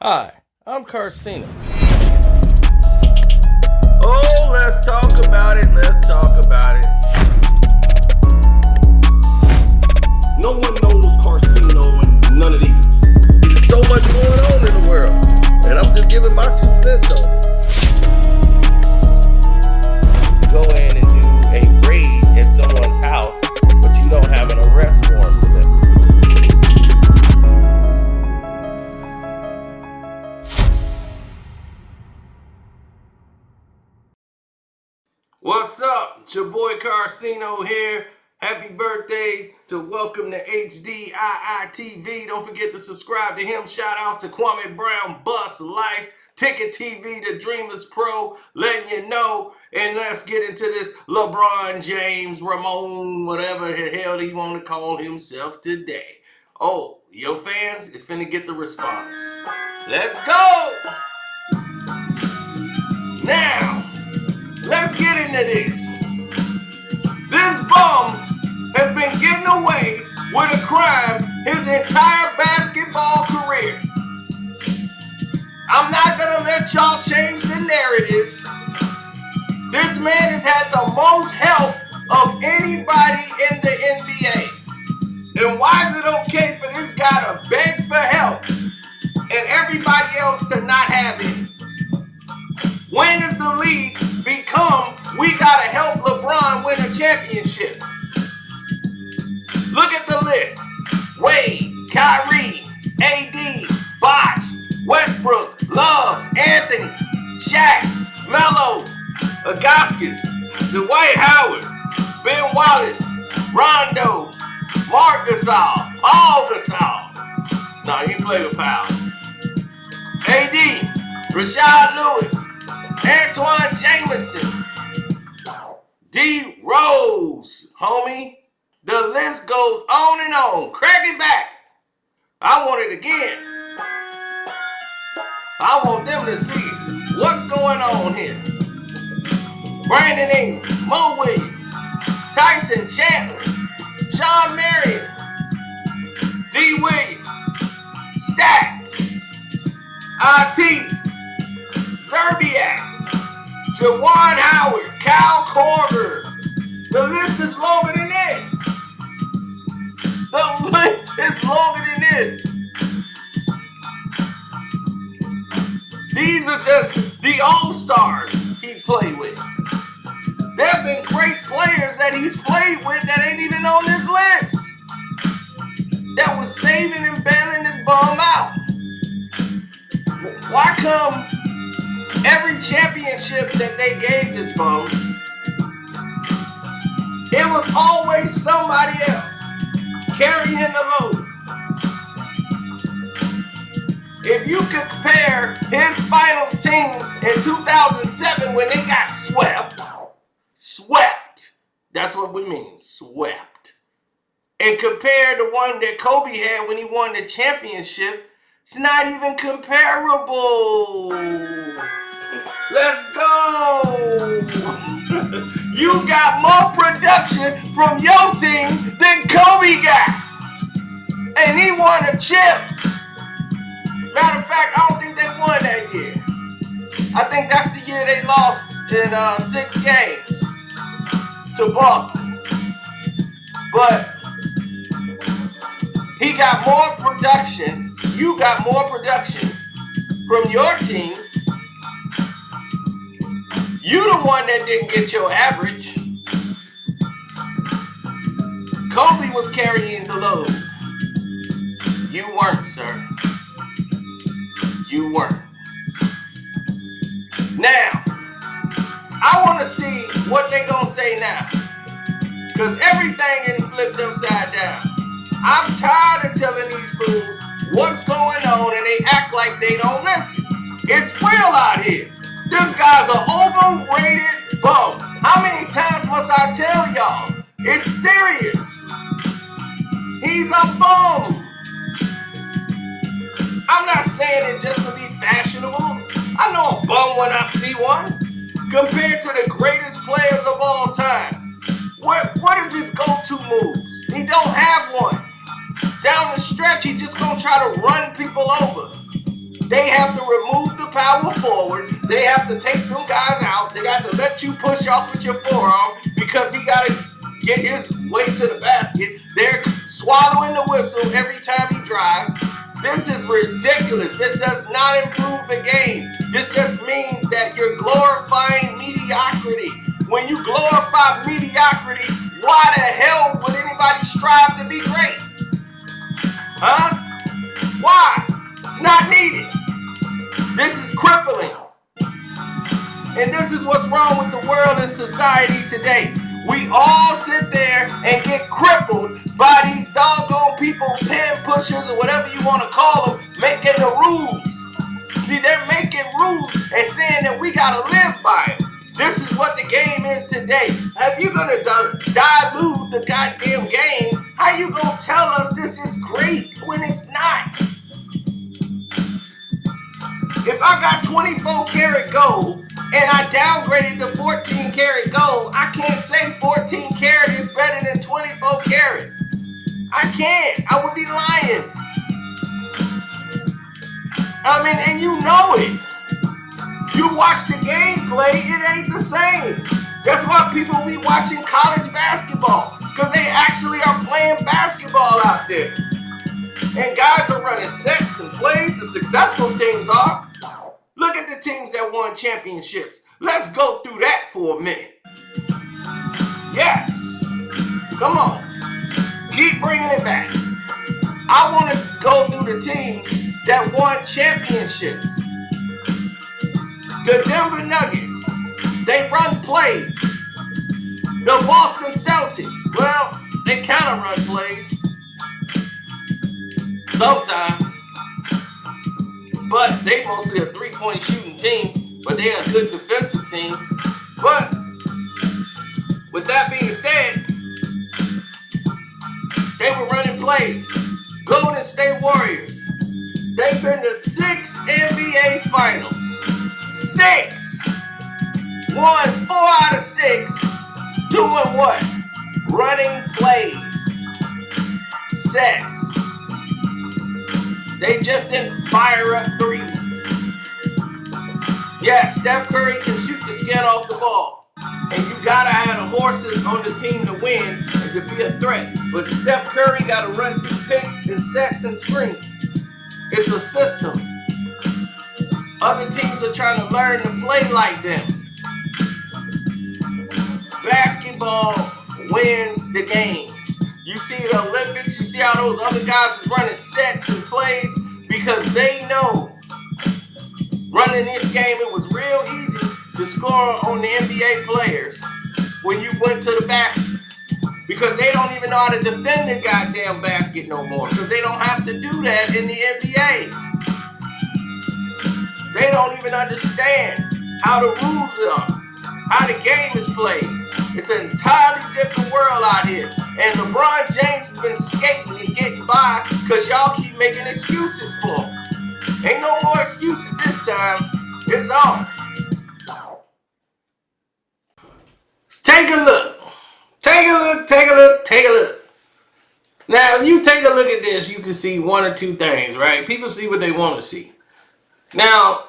Hi, I'm Carcino. Oh, let's talk about it. Let's talk about it. No one knows Carcino and none of these. There's so much going on in the world, and I'm just giving my 2 cents on it. Go in and do a raid at someone's house, but you don't have an arrest warrant for them. What's up? It's your boy Carcino here. Happy birthday to Welcome to HDII TV. Don't forget to subscribe to him. Shout out to Kwame Brown, Bus Life, Ticket TV, The Dreamers Pro, letting you know. And let's get into this LeBron James, Ramon, whatever the hell he want to call himself today. Oh, your fans is finna get the response. Let's go! Now, let's get into this. This bum has been getting away with a crime his entire basketball career. I'm not gonna let y'all change the narrative. This man has had the most help of anybody in the NBA. And why is it okay for this guy to beg for help and everybody else to not have it? When does the league become, we gotta help LeBron win a championship? Look at the list. Wade, Kyrie, AD, Bosh, Westbrook, Love, Anthony, Shaq, Melo, Agaskis, Dwight Howard, Ben Wallace, Rondo, Mark Gasol, Paul Gasol. No, he played with Powell. AD, Rashad Lewis, Antoine Jameson, D. Rose, homie. The list goes on and on. Crack it back. I want it again. I want them to see what's going on here. Brandon Ingram, Mo Williams, Tyson Chandler, Sean Marion, D. Williams, Stack, Atif, Zerbiak, Jawan Howard, Kyle Korver. The list is longer than this. The list is longer than this. These are just the all-stars he's played with. There have been great players that he's played with that ain't even on this list. That was saving and bailing this bum out. Why come every championship that they gave this bum, it was always somebody else carrying the load? If you compare his finals team in 2007 when they got swept, that's what we mean, swept, and compare the one that Kobe had when he won the championship, it's not even comparable. Let's go. You got more production from your team than Kobe got. And he won a chip. Matter of fact, I don't think they won that year. I think that's the year they lost in 6 games to Boston. But he got more production. You got more production from your team. You the one that didn't get your average. Kobe was carrying the load. You weren't, sir. You weren't. Now, I want to see what they gonna say now. Because everything getting flipped upside down. I'm tired of telling these fools what's going on and they act like they don't listen. It's real out here. This guy's an overrated bum. How many times must I tell y'all? It's serious. He's a bum. I'm not saying it just to be fashionable. I know a bum when I see one. Compared to the greatest players of all time, what is his go-to moves? He don't have one. Down the stretch, he just gonna try to run people over. They have to remove the power forward. They have to take them guys out. They got to let you push off with your forearm because he got to get his way to the basket. They're swallowing the whistle every time he drives. This is ridiculous. This does not improve the game. This just means that you're glorifying mediocrity. When you glorify mediocrity, why the hell would anybody strive to be great? Huh? Why? It's not needed. This is crippling. And this is what's wrong with the world and society today. We all sit there and get crippled by these doggone people, pen pushers or whatever you want to call them, making the rules. See, they're making rules and saying that we got to live by them. This is what the game is today. If you're going to dilute the goddamn game, how you going to tell us this is great when it's not? If I got 24 karat gold and I downgraded to 14 karat gold, I can't say 14 karat is better than 24 karat. I can't. I would be lying. I mean, and you know it. You watch the gameplay, it ain't the same. That's why people be watching college basketball, because they actually are playing basketball out there. And guys are running sets and plays. The successful teams are. Look at the teams that won championships. Let's go through that for a minute. Yes. Come on. Keep bringing it back. I want to go through the team that won championships. The Denver Nuggets. They run plays. The Boston Celtics. Well, they kind of run plays. Sometimes. But they mostly a three-point shooting team. But they're a good defensive team. But with that being said, they were running plays. Golden State Warriors. They've been to 6 NBA Finals. 6. Won 4 out of 6. Doing what? Running plays. Sets. They just didn't fire up threes. Yes, Steph Curry can shoot the skin off the ball. And you gotta have the horses on the team to win and to be a threat. But Steph Curry gotta run through picks and sets and screens. It's a system. Other teams are trying to learn to play like them. Basketball wins the games. You see the Olympics, you see how those other guys is running sets and plays because they know running this game, it was real easy to score on the NBA players when you went to the basket. Because they don't even know how to defend the goddamn basket no more. Because they don't have to do that in the NBA. They don't even understand how the rules are, how the game is played. It's an entirely different world out here. And LeBron James has been skating and getting by because y'all keep making excuses for him. Ain't no more excuses this time. It's on. Take a look. Take a look, take a look, take a look. Now, if you take a look at this, you can see one or two things, right? People see what they want to see. Now,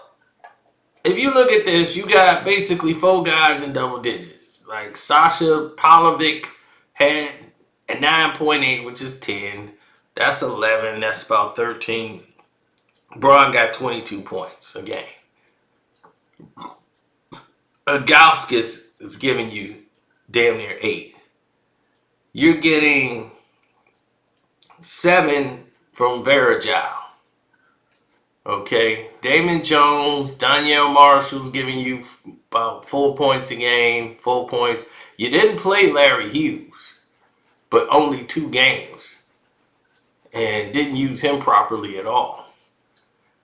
if you look at this, you got basically 4 guys in double digits. Like Sasha Pavlovic had a 9.8, which is 10. That's 11. That's about 13. Braun got 22 points a game. Agauskas is giving you damn near 8. You're getting 7 from Varejao. Okay. Damon Jones, Danielle Marshall's giving you about 4 points a game, 4 points. You didn't play Larry Hughes, but only 2 games. And didn't use him properly at all.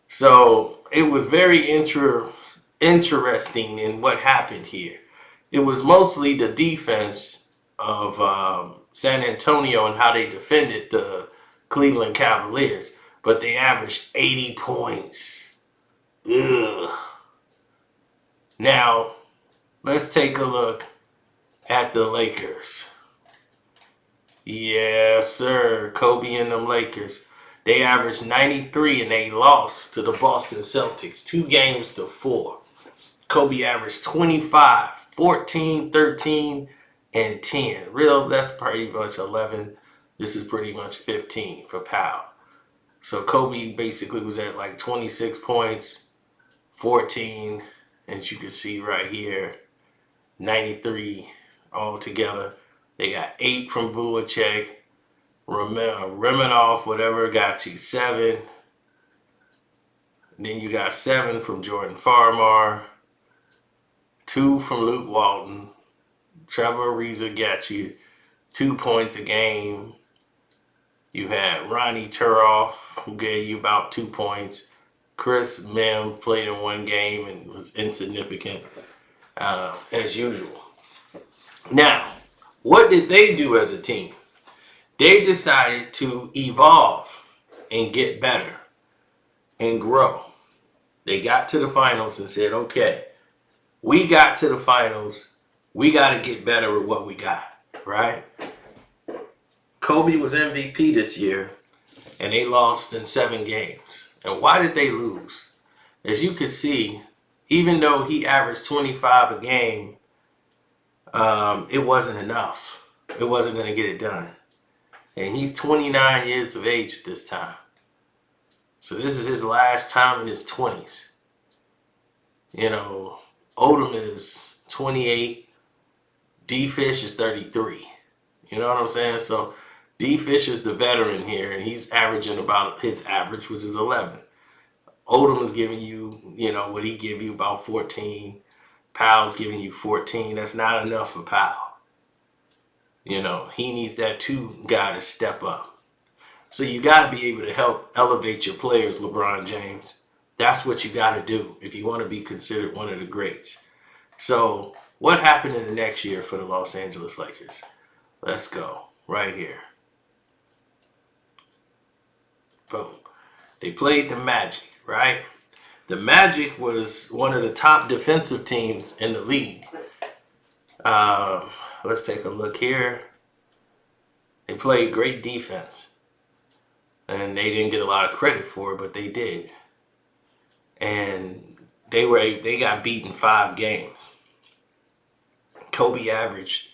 So it was very interesting in what happened here. It was mostly the defense of San Antonio and how they defended the Cleveland Cavaliers. But they averaged 80 points. Ugh. Now, let's take a look at the Lakers. Yes, sir. Kobe and them Lakers. They averaged 93 and they lost to the Boston Celtics 2-4. Kobe averaged 25, 14, 13, and 10. That's pretty much 11. This is pretty much 15 for Powell. So Kobe basically was at like 26 points, 14, as you can see right here, 93 altogether. They got 8 from Vucevic, Remenov, whatever, got you 7. And then you got 7 from Jordan Farmar, 2 from Luke Walton. Trevor Ariza got you 2 points a game. You had Ronnie Turoff, who gave you about 2 points. Chris Mims played in 1 game and was insignificant, as usual. Now, what did they do as a team? They decided to evolve and get better and grow. They got to the finals and said, okay, we got to the finals. We got to get better with what we got, right? Kobe was MVP this year, and they lost in 7 games. And why did they lose? As you can see, even though he averaged 25 a game, it wasn't enough. It wasn't going to get it done. And he's 29 years of age at this time. So this is his last time in his 20s. You know, Odom is 28. D-Fish is 33. You know what I'm saying? So D-Fish is the veteran here, and he's averaging about his average, which is 11. Odom is giving you, what he give you, about 14. Powell's giving you 14. That's not enough for Powell. He needs that 2 guy to step up. So you got to be able to help elevate your players, LeBron James. That's what you got to do if you want to be considered one of the greats. So what happened in the next year for the Los Angeles Lakers? Let's go right here. Boom. They played the Magic, right? The Magic was one of the top defensive teams in the league. Let's take a look here. They played great defense. And they didn't get a lot of credit for it, but they did. And they got beaten 5 games. Kobe averaged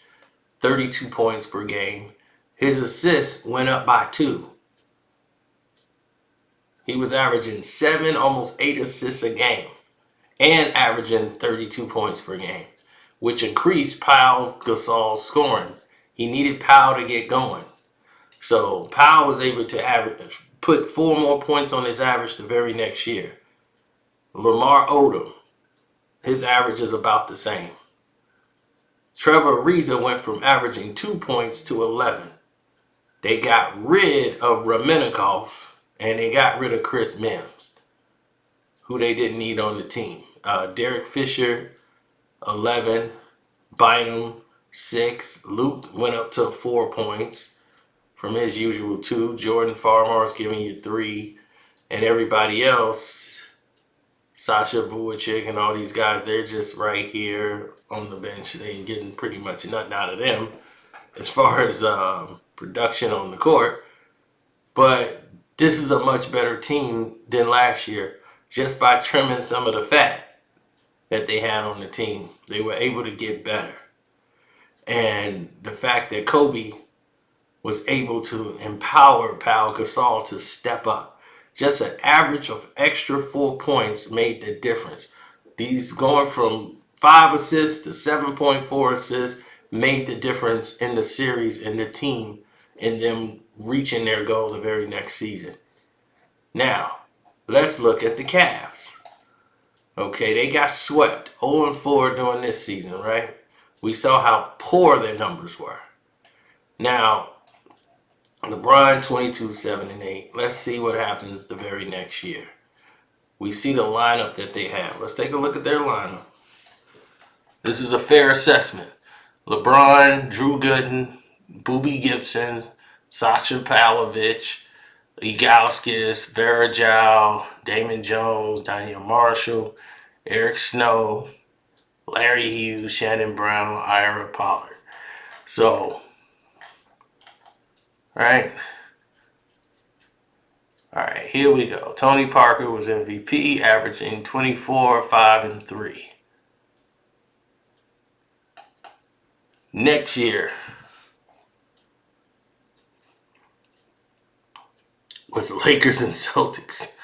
32 points per game. His assists went up by 2. He was averaging 7, almost 8 assists a game and averaging 32 points per game, which increased Pau Gasol's scoring. He needed Pau to get going. So Pau was able to put 4 more points on his average the very next year. Lamar Odom, his average is about the same. Trevor Ariza went from averaging 2 points to 11. They got rid of Remennikov and they got rid of Chris Mims, who they didn't need on the team. Derek Fisher, 11. Bynum, 6. Luke went up to 4 points from his usual 2. Jordan Farmar is giving you 3. And everybody else, Sasha Vucevic and all these guys, they're just right here on the bench. They ain't getting pretty much nothing out of them as far as production on the court. But this is a much better team than last year just by trimming some of the fat that they had on the team. They were able to get better. And the fact that Kobe was able to empower Pau Gasol to step up. Just an average of extra 4 points made the difference. These going from 5 assists to 7.4 assists made the difference in the series and the team and them reaching their goal the very next season. Now, let's look at the Cavs. Okay, they got swept 0-4 during this season, right? We saw how poor their numbers were. Now, LeBron 22, 7, and 8. Let's see what happens the very next year. We see the lineup that they have. Let's take a look at their lineup. This is a fair assessment. LeBron, Drew Gooden, Boobie Gibson, Sasha Pavlovich, Ilgauskas, Varejao, Damon Jones, Daniel Marshall, Eric Snow, Larry Hughes, Shannon Brown, Ira Pollard. So, right? All right, here we go. Tony Parker was MVP, averaging 24, 5, and 3. Next year was Lakers and Celtics.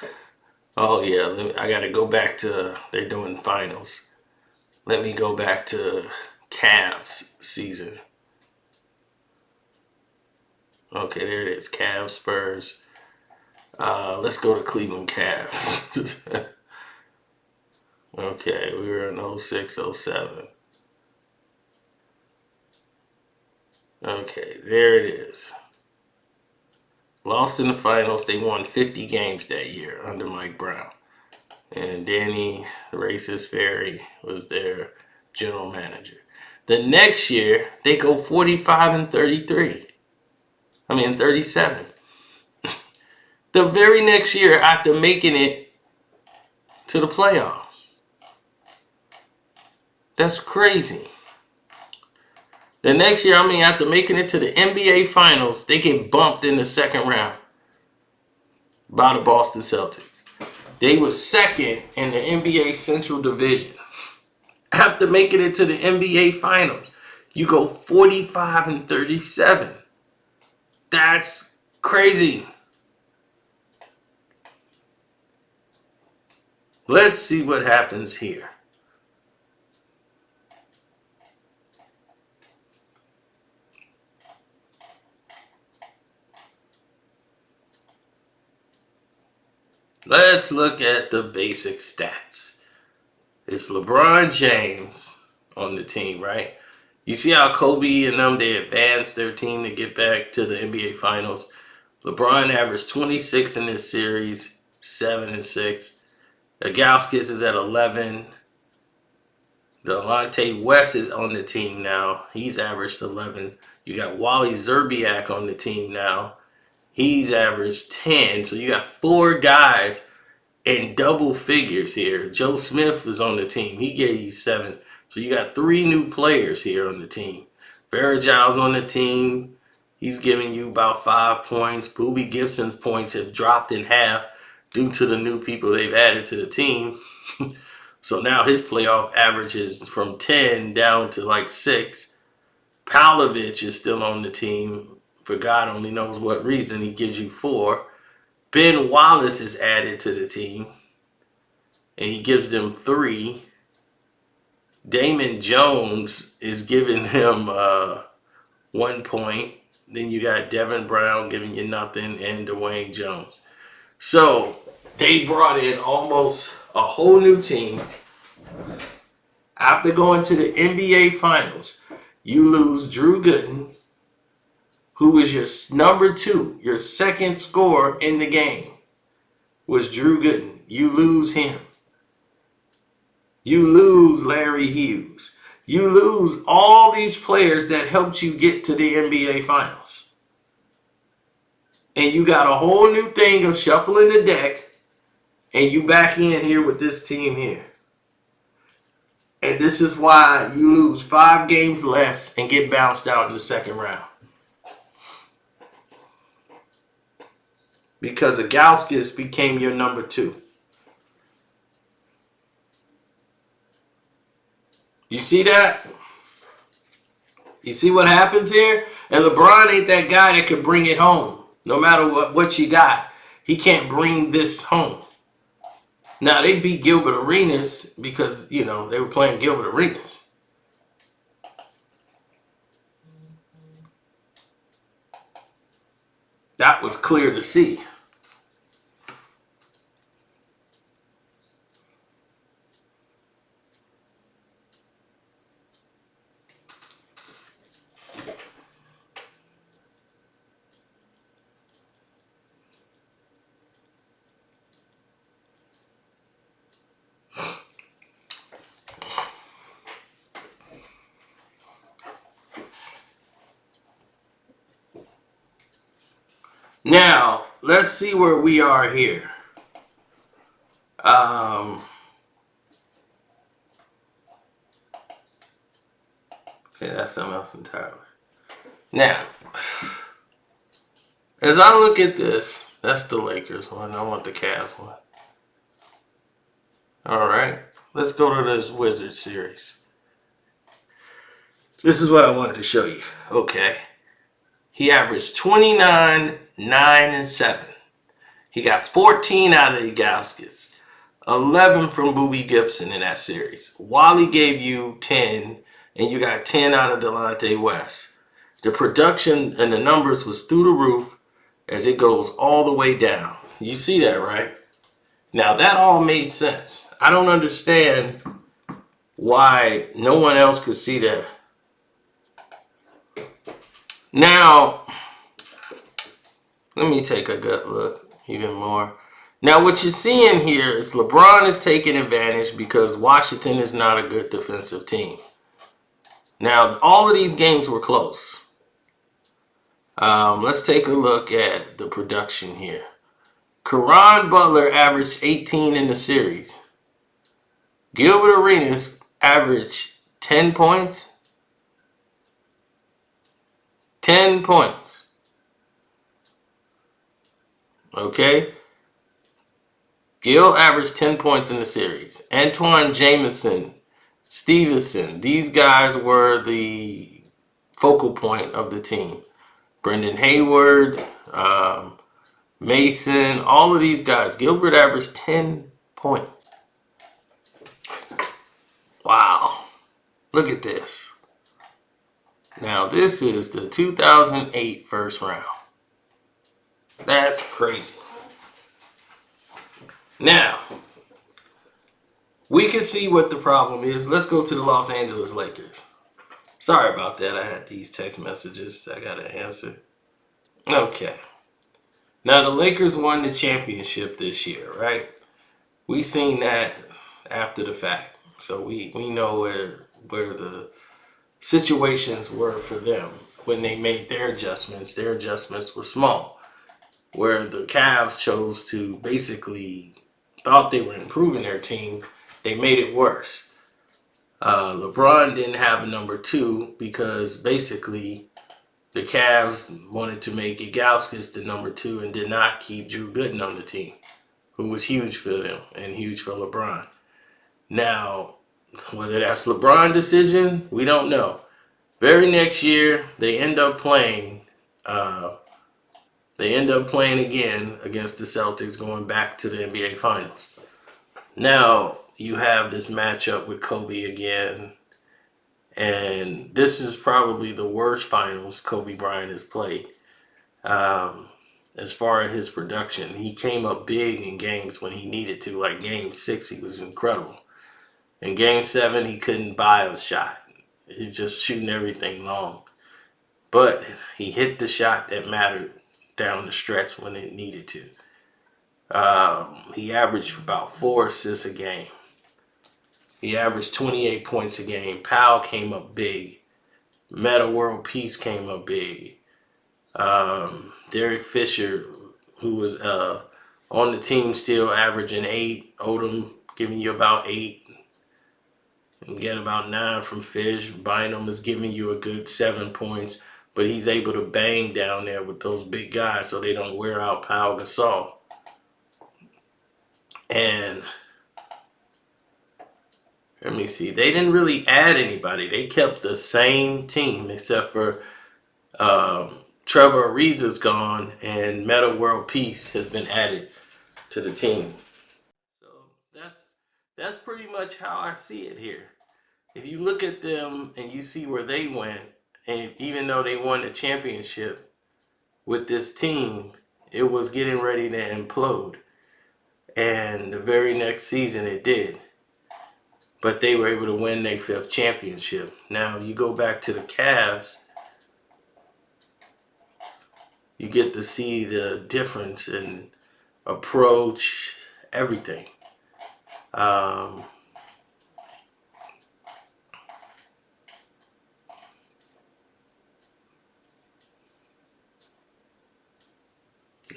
Oh, yeah, I got to go back to, they're doing finals. Let me go back to Cavs season. Okay, there it is. Cavs, Spurs. Let's go to Cleveland Cavs. Okay, we were in 06, 07. Okay, there it is. Lost in the finals. They won 50 games that year under Mike Brown. And Danny, the racist fairy, was their general manager. The next year, they go 45 and 33. 37. The very next year after making it to the playoffs. That's crazy. The next year, after making it to the NBA Finals, they get bumped in the second round by the Boston Celtics. They were second in the NBA Central Division. After making it to the NBA Finals, you go 45 and 37. That's crazy. Let's see what happens here. Let's look at the basic stats. It's LeBron James on the team, right? You see how Kobe and them, they advanced their team to get back to the NBA Finals. LeBron averaged 26 in this series, 7 and 6. Ilgauskas is at 11. Delonte West is on the team now. He's averaged 11. You got Wally Szczerbiak on the team now. He's averaged 10. So you got 4 guys in double figures here. Joe Smith was on the team. He gave you 7. So you got 3 new players here on the team. Varejau's on the team. He's giving you about 5 points. Boobie Gibson's points have dropped in half due to the new people they've added to the team. So now his playoff average is from 10 down to like 6. Pavlovich is still on the team. For God only knows what reason, he gives you 4. Ben Wallace is added to the team, and he gives them 3. Damon Jones is giving him 1 point. Then you got Devin Brown giving you nothing, and Dwayne Jones. So they brought in almost a whole new team. After going to the NBA Finals, you lose Drew Gooden, who was your number 2, your second scorer in the game, was Drew Gooden. You lose him. You lose Larry Hughes. You lose all these players that helped you get to the NBA Finals. And you got a whole new thing of shuffling the deck, and you back in here with this team here. And this is why you lose 5 games less and get bounced out in the second round. Because Ilgauskas became your number 2. You see that? You see what happens here? And LeBron ain't that guy that can bring it home. No matter what you got, he can't bring this home. Now, they beat Gilbert Arenas because, they were playing Gilbert Arenas. That was clear to see. Now, let's see where we are here. Okay, that's something else entirely. Now, as I look at this, That's the Lakers one. I want the Cavs one. All right. Let's go to this Wizards series. This is what I wanted to show you. Okay. He averaged 29, 9, and 7. He got 14 out of the Gaskets, 11 from Boobie Gibson in that series. Wally gave you 10, and you got 10 out of Delonte West. The production and the numbers was through the roof as it goes all the way down. You see that, right? Now, that all made sense. I don't understand why no one else could see that. Now, let me take a good look even more. Now, what you're seeing here is LeBron is taking advantage because Washington is not a good defensive team. Now, all of these games were close. Let's take a look at the production here. Caron Butler averaged 18 in the series. Gilbert Arenas averaged 10 points. 10 points. Okay? Gil averaged 10 points in the series. Antoine Jamison, Stevenson, these guys were the focal point of the team. Brendan Hayward, Mason, all of these guys. Gilbert averaged 10 points. Wow. Look at this. Now, this is the 2008 first round. That's crazy. Now, we can see what the problem is. Let's go to the Los Angeles Lakers. Sorry about that. I had these text messages I got to answer. Okay. Now, the Lakers won the championship this year, right? We seen that after the fact. So we know where the situations were for them when they made their adjustments. Their adjustments were small. Where the Cavs chose to basically thought they were improving their team, they made it worse. LeBron didn't have a number 2 because basically the Cavs wanted to make Ilgauskas the number 2 and did not keep Drew Gooden on the team, who was huge for them and huge for LeBron. Now, whether that's LeBron's decision, we don't know. Very next year, they end up playing. They end up playing again against the Celtics, going back to the NBA Finals. Now, you have this matchup with Kobe again. And this is probably the worst finals Kobe Bryant has played. As far as his production, he came up big in games when he needed to. Like Game 6, he was incredible. In Game 7, he couldn't buy a shot. He was just shooting everything long. But he hit the shot that mattered down the stretch when it needed to. He averaged about 4 assists a game. He averaged 28 points a game. Powell came up big. Meta World Peace came up big. Derek Fisher, who was on the team still averaging 8. Odom giving you about 8. And get about 9 from Fish. Bynum is giving you a good 7 points. But he's able to bang down there with those big guys so they don't wear out Pau Gasol. And let me see. They didn't really add anybody. They kept the same team except for Trevor Ariza's gone and Meta World Peace has been added to the team. So that's pretty much how I see it here. If you look at them and you see where they went, and even though they won the championship with this team, it was getting ready to implode. And the very next season it did. But they were able to win their 5th championship. Now you go back to the Cavs, you get to see the difference in approach, everything.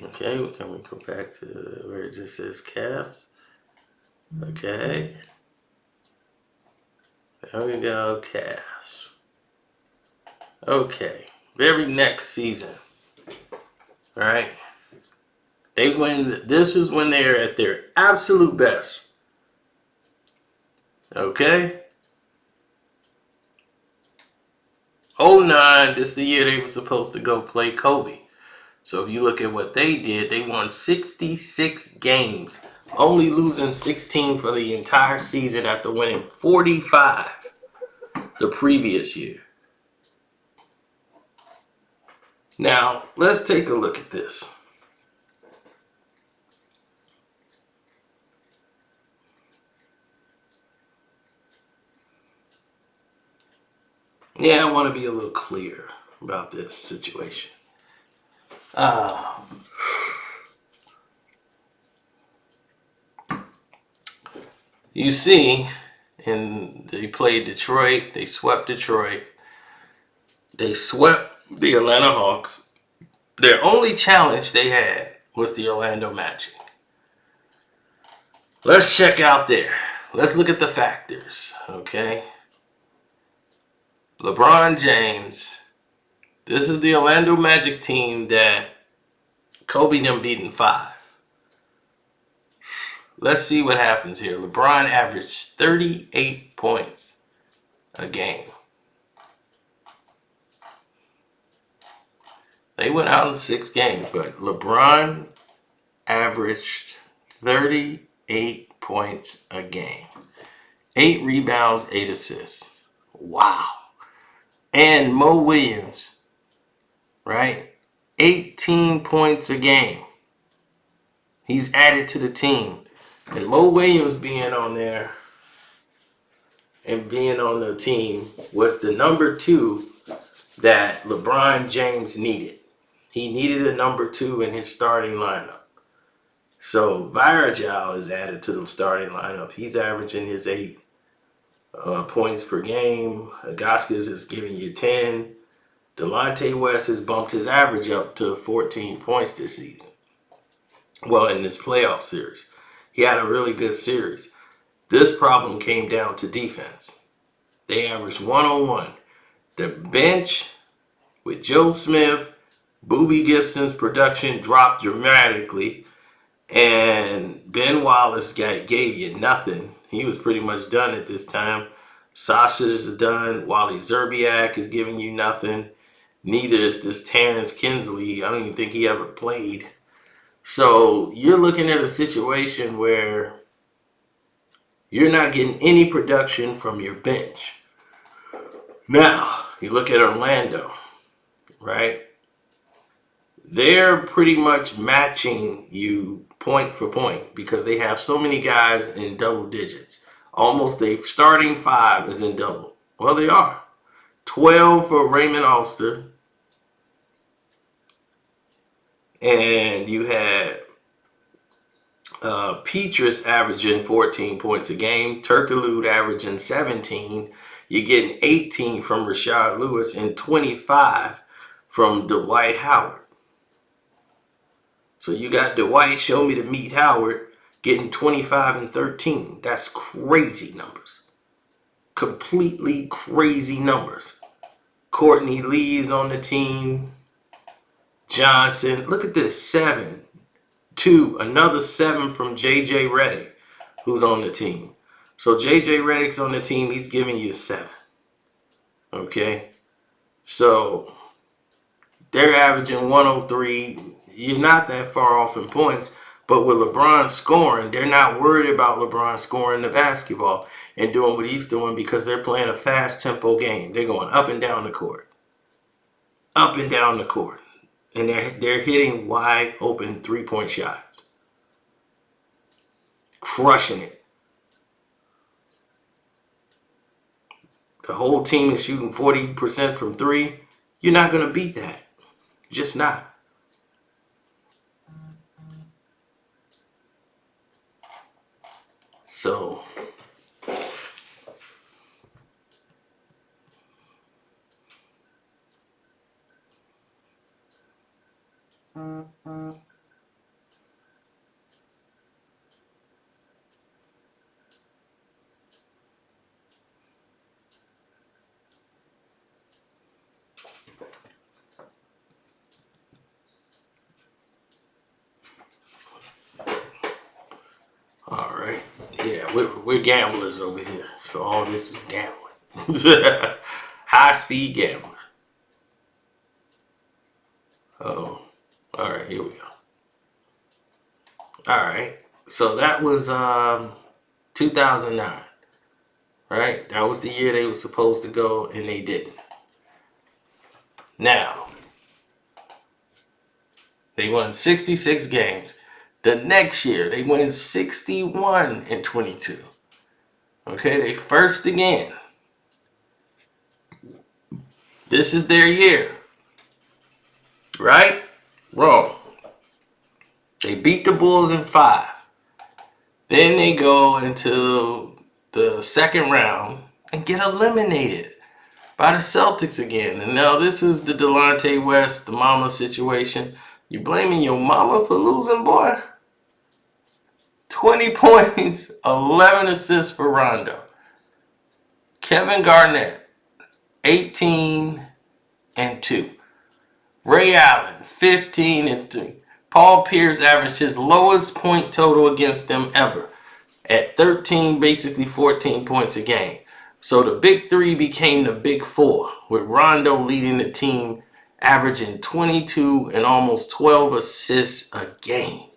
Okay, can we go back to where it just says Cavs? Okay. There we go, Cavs. Okay, very next season, right? This is when they're at their absolute best. Okay? 09, this is the year they were supposed to go play Kobe. So if you look at what they did, they won 66 games, only losing 16 for the entire season after winning 45 the previous year. Now, let's take a look at this. Yeah, I want to be a little clear about this situation. You see, and they played Detroit. They swept Detroit. They swept the Atlanta Hawks. Their only challenge they had was the Orlando Magic. Let's check out there. Let's look at the factors, okay? LeBron James. This is the Orlando Magic team that Kobe them beat in 5. Let's see what happens here. LeBron averaged 38 points a game. They went out in 6 games, but LeBron averaged 38 points a game. 8 rebounds, 8 assists. Wow. And Mo Williams, right? 18 points a game. He's added to the team. And Mo Williams being on there and being on the team was the number 2 that LeBron James needed. He needed a number 2 in his starting lineup. So Virgil is added to the starting lineup. He's averaging his 8 points per game. Augustus is giving you 10. Delonte West has bumped his average up to 14 points this season. Well, in this playoff series. He had a really good series. This problem came down to defense. They averaged 101. The bench with Joe Smith, Boobie Gibson's production dropped dramatically. And Ben Wallace gave you nothing. He was pretty much done at this time. Sasha's done. Wally Zerbiak is giving you nothing. Neither is this Terrence Kinsley. I don't even think he ever played. So you're looking at a situation where you're not getting any production from your bench. Now, you look at Orlando, right? They're pretty much matching you point for point because they have so many guys in double digits. Almost a starting 5 is in double. Well, they are. 12 for Raymond Alster. And you had Petrus averaging 14 points a game. Turkoglu averaging 17. You're getting 18 from Rashard Lewis and 25 from Dwight Howard. So you got Dwight, show me to meet Howard, getting 25 and 13. That's crazy numbers. Completely crazy numbers. Courtney Lee's on the team. Johnson. Look at this. 7. 2. Another 7 from J.J. Redick, who's on the team. So J.J. Redick's on the team. He's giving you 7. Okay? So they're averaging 103. You're not that far off in points. But with LeBron scoring, they're not worried about LeBron scoring the basketball and doing what he's doing because they're playing a fast tempo game. They're going up and down the court. Up and down the court. And they're hitting wide open 3-point shots. Crushing it. The whole team is shooting 40% from 3. You're not going to beat that. Just not. So we're gamblers over here, so all this is gambling. High-speed gambler. Oh, all right, here we go. All right, so that was 2009, right? That was the year they were supposed to go, and they didn't. Now, they won 66 games. The next year, they win 61-22. Okay, they first again. This is their year. Right? Wrong. They beat the Bulls in 5. Then they go into the second round and get eliminated by the Celtics again. And now this is the Delonte West, the mama situation. You blaming your mama for losing, boy? 20 points, 11 assists for Rondo. Kevin Garnett, 18-2. Ray Allen, 15-3. Paul Pierce averaged his lowest point total against them ever at 13, basically 14 points a game. So the big three became the big four, with Rondo leading the team, averaging 22 and almost 12 assists a game.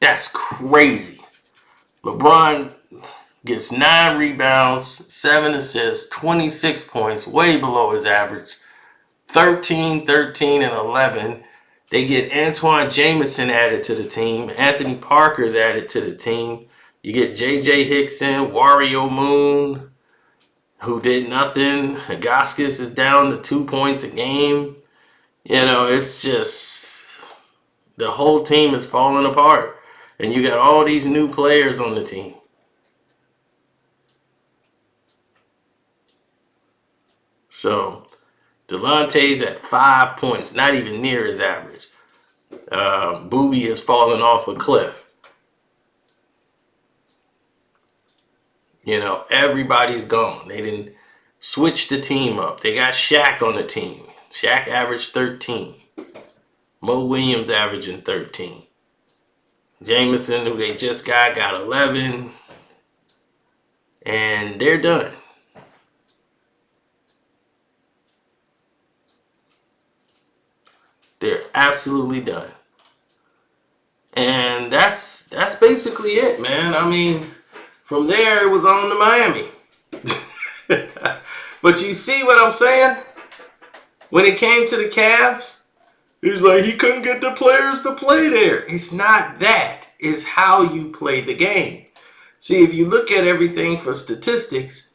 That's crazy. LeBron gets 9 rebounds, 7 assists, 26 points, way below his average. 13, 13, and 11. They get Antoine Jamison added to the team. Anthony Parker is added to the team. You get J.J. Hickson, Wario Moon, who did nothing. Hagaskis is down to 2 points a game. You know, it's just the whole team is falling apart. And you got all these new players on the team. So Delonte's at 5 points, not even near his average. Booby has fallen off a cliff. You know, everybody's gone. They didn't switch the team up. They got Shaq on the team. Shaq averaged 13. Mo Williams averaging 13. Jameson, who they just got 11. And they're done. They're absolutely done. And that's basically it, man. I mean, from there, it was on to Miami. But you see what I'm saying? When it came to the Cavs, he's like, he couldn't get the players to play there. It's not that. It's how you play the game. See, if you look at everything for statistics,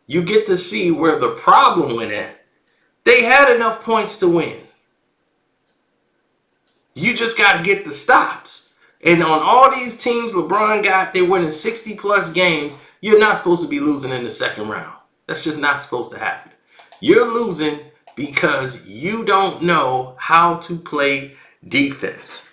you get to see where the problem went at. They had enough points to win. You just got to get the stops. And on all these teams LeBron got, they're winning 60-plus games. You're not supposed to be losing in the second round. That's just not supposed to happen. You're losing because you don't know how to play defense.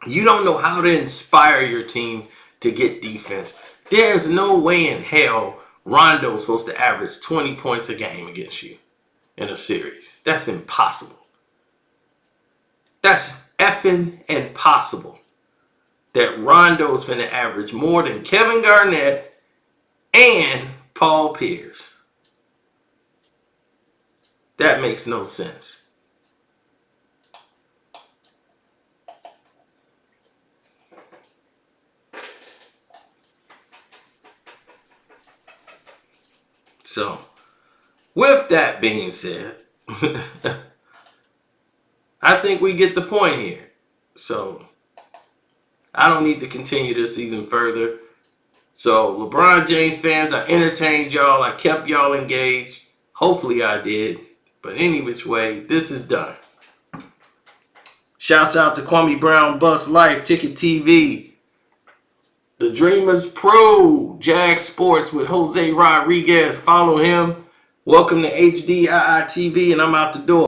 You don't know how to inspire your team to get defense. There's no way in hell Rondo's supposed to average 20 points a game against you in a series. That's impossible. That's effing impossible. That Rondo's finna average more than Kevin Garnett and Paul Pierce. That makes no sense. So, with that being said, I think we get the point here. So, I don't need to continue this even further. So, LeBron James fans, I entertained y'all. I kept y'all engaged. Hopefully I did. But any which way, this is done. Shouts out to Kwame Brown, Bus Life, Ticket TV, The Dreamers Pro, Jag Sports with Jose Rodriguez. Follow him. Welcome to HDII TV, and I'm out the door.